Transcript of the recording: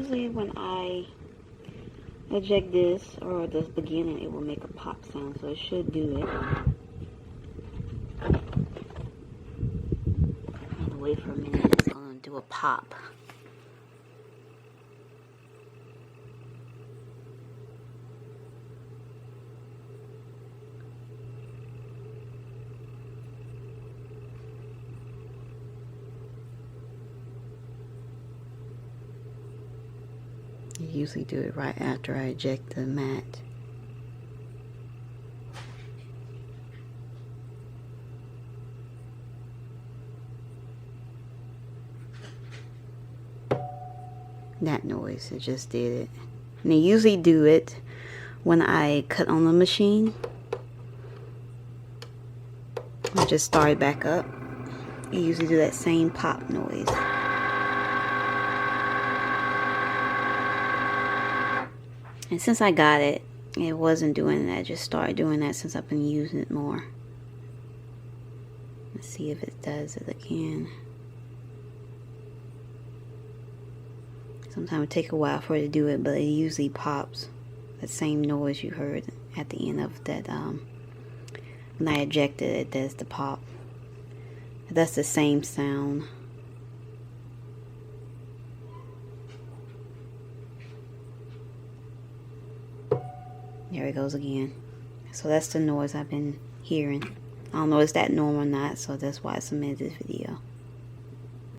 usually when I eject this, or the beginning, it will make a pop sound, so it should do it. And wait for a minute, it's going to do a pop. I usually do it right after I eject the mat. That noise, it just did it. And I usually do it when I cut on the machine. I just start it back up. I usually do that same pop noise. And since I got it, it wasn't doing that. I just started doing that since I've been using it more. Let's see if it does it again. Sometimes it takes a while for it to do it, but it usually pops. That same noise you heard at the end of that, when I ejected it, does the pop. That's the same sound. There it goes again. So that's the noise I've been hearing. I don't know if it's that normal or not, so that's why I submitted this video.